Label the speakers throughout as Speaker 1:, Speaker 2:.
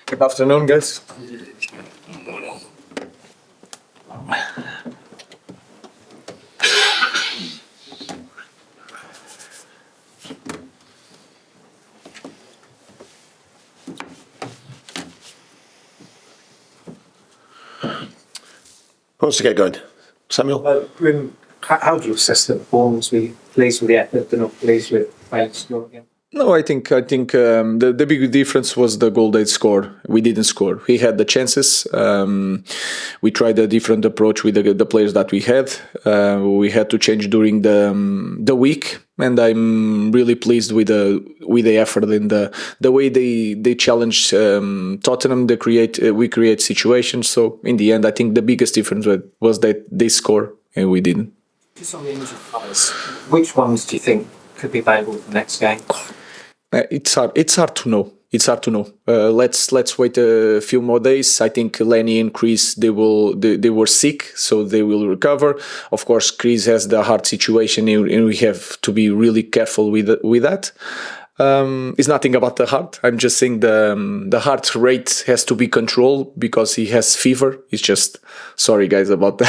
Speaker 1: Good afternoon, guys.
Speaker 2: Who wants to get going? Samuel?
Speaker 3: How do you assess the performance? Were you pleased with the effort and not pleased with failing to score again?
Speaker 1: No, I think the big difference was the goal they scored. We didn't score. We had the chances. We tried a different approach with the players that we had. We had to change during the week, and I'm really pleased with the effort and the way they challenged Tottenham. We create situations. So in the end, I think the biggest difference was that they score and we didn't.
Speaker 3: Just on the injured players, which ones do you think could be available for the next game?
Speaker 1: It's hard to know. It's hard to know. Let's wait a few more days. I think Lenny and Chris they were sick, so they will recover. Of course, Chris has the heart situation, and we have to be really careful with that. It's nothing about the heart. I'm just saying the heart rate has to be controlled because he has fever. It's just sorry guys about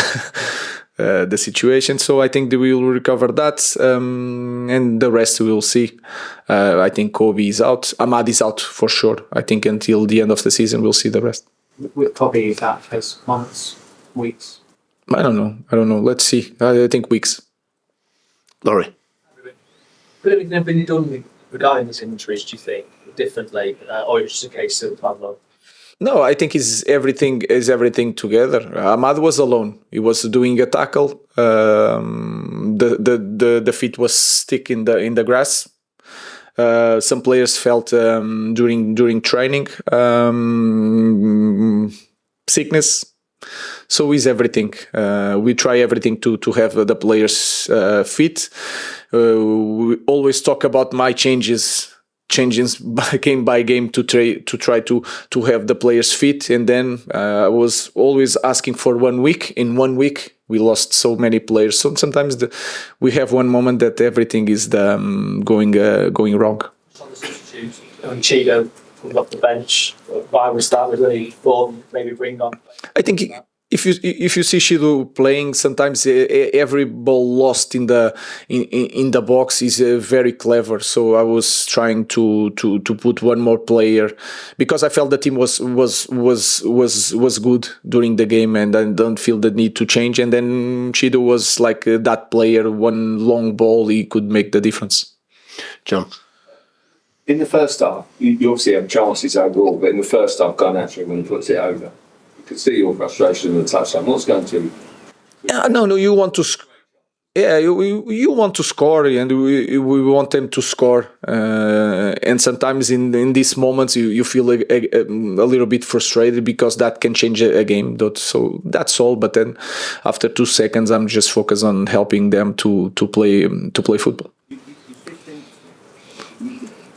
Speaker 1: the situation. So I think we will recover that, and the rest we will see. I think Kobe is out. Ahmad is out for sure. I think until the end of the season we'll see the rest.
Speaker 3: With Kobe, is that face months, weeks?
Speaker 1: I don't know. Let's see. I think weeks.
Speaker 2: Laurie?
Speaker 4: Could anything have been done regarding these injuries, do you think, differently, or it's just a case of Pablo?
Speaker 1: No, I think is everything together. Ahmad was alone. He was doing a tackle. The feet was stick in the grass. Some players felt during training sickness. So is everything. We try everything to have the players fit. We always talk about my changes game by game to try to have the players fit, and then I was always asking for 1 week. In 1 week we lost so many players, so sometimes we have one moment that everything is going wrong.
Speaker 4: On the substitutes, Chido coming off the bench, why we start with any form, maybe bring on?
Speaker 1: I think if you see Chido playing, sometimes every ball lost in the box is very clever. So I was trying to put one more player because I felt the team was good during the game, and I don't feel the need to change. And then Chido was like that player. One long ball, he could make the difference.
Speaker 2: John?
Speaker 5: In the first half, you obviously have chances overall, but in the first half, going after him when he puts it over. You could see your frustration in the touchline. What's going to?
Speaker 1: No, you want to. You want to score, and we want them to score. And sometimes in these moments, you feel a little bit frustrated because that can change a game. So that's all. But then, after 2 seconds, I'm just focused on helping them to play football.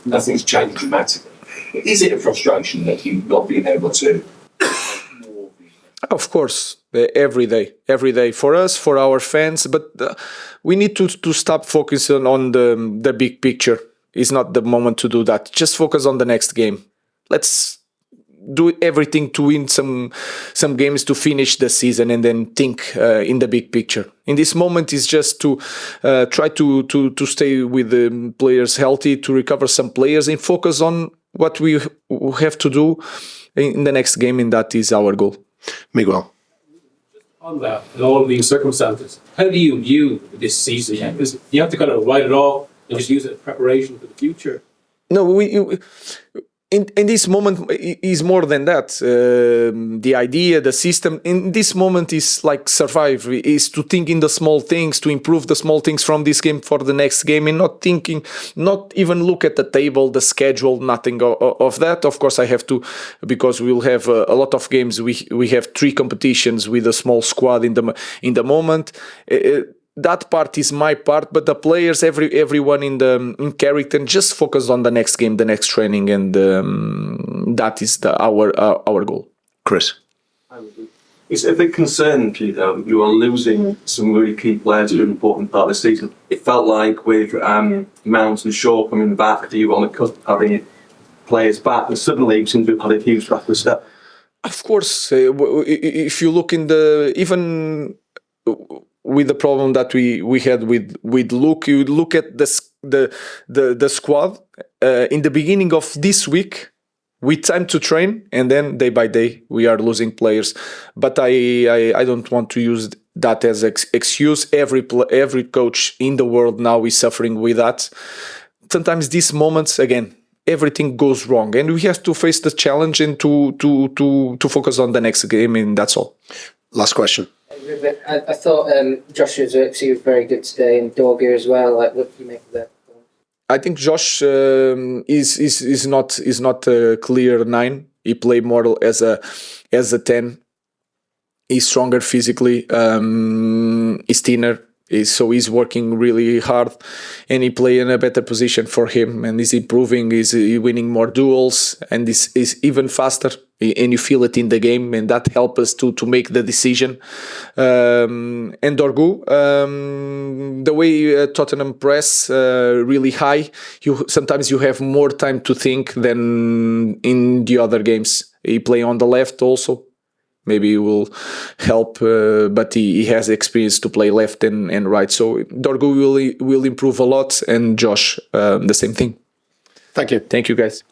Speaker 5: Nothing's changed dramatically. Is it a frustration that you've not been able to?
Speaker 1: Of course, every day for us, for our fans, but we need to stop focusing on the big picture. It's not the moment to do that. Just focus on the next game. Let's do everything to win some games to finish the season, and then think in the big picture. In this moment, is just to try to stay with the players healthy, to recover some players, and focus on what we have to do in the next game, and that is our goal.
Speaker 2: Miguel?
Speaker 6: On that, in all these circumstances, how do you view this season? Because you have to kind of write it off and just use it as preparation for the future.
Speaker 1: No, in this moment is more than that. The idea, the system in this moment is like survive, is to think in the small things, to improve the small things from this game for the next game, and not even look at the table, the schedule, nothing of that. Of course, I have to, because we'll have a lot of games. We have 3 competitions with a small squad in the moment. That part is my part, but the players, everyone in character, just focus on the next game, the next training, and that is our goal.
Speaker 2: Chris?
Speaker 7: It's a bit concerning for you, though. You are losing some really key players who are an important part of the season. It felt like with Mount and Shaw coming back, that you were on the cusp of having players back, and suddenly it seems to have had a huge rapid step.
Speaker 1: Of course, if you look in even with the problem that we had with Luke, you look at the squad in the beginning of this week. With time to train, and then day by day we are losing players. But I don't want to use that as excuse. Every coach in the world now is suffering with that. Sometimes these moments, again, everything goes wrong, and we have to face the challenge and to focus on the next game, and that's all.
Speaker 2: Last question.
Speaker 8: I thought Joshua Zirkzee was very good today, and Dorgu as well. Like, what do you make of that?
Speaker 1: I think Josh is not a clear 9. He played more as a 10. He's stronger physically. He's thinner. So he's working really hard, and he play in a better position for him, and he's improving. He's winning more duels, and this is even faster, and you feel it in the game, and that helps us to make the decision. And Dorgu, the way Tottenham press really high, sometimes you have more time to think than in the other games. He play on the left also. Maybe it will help, but he has experience to play left and right. So Dorgu will improve a lot, and Josh, the same thing.
Speaker 2: Thank you.
Speaker 1: Thank you, guys.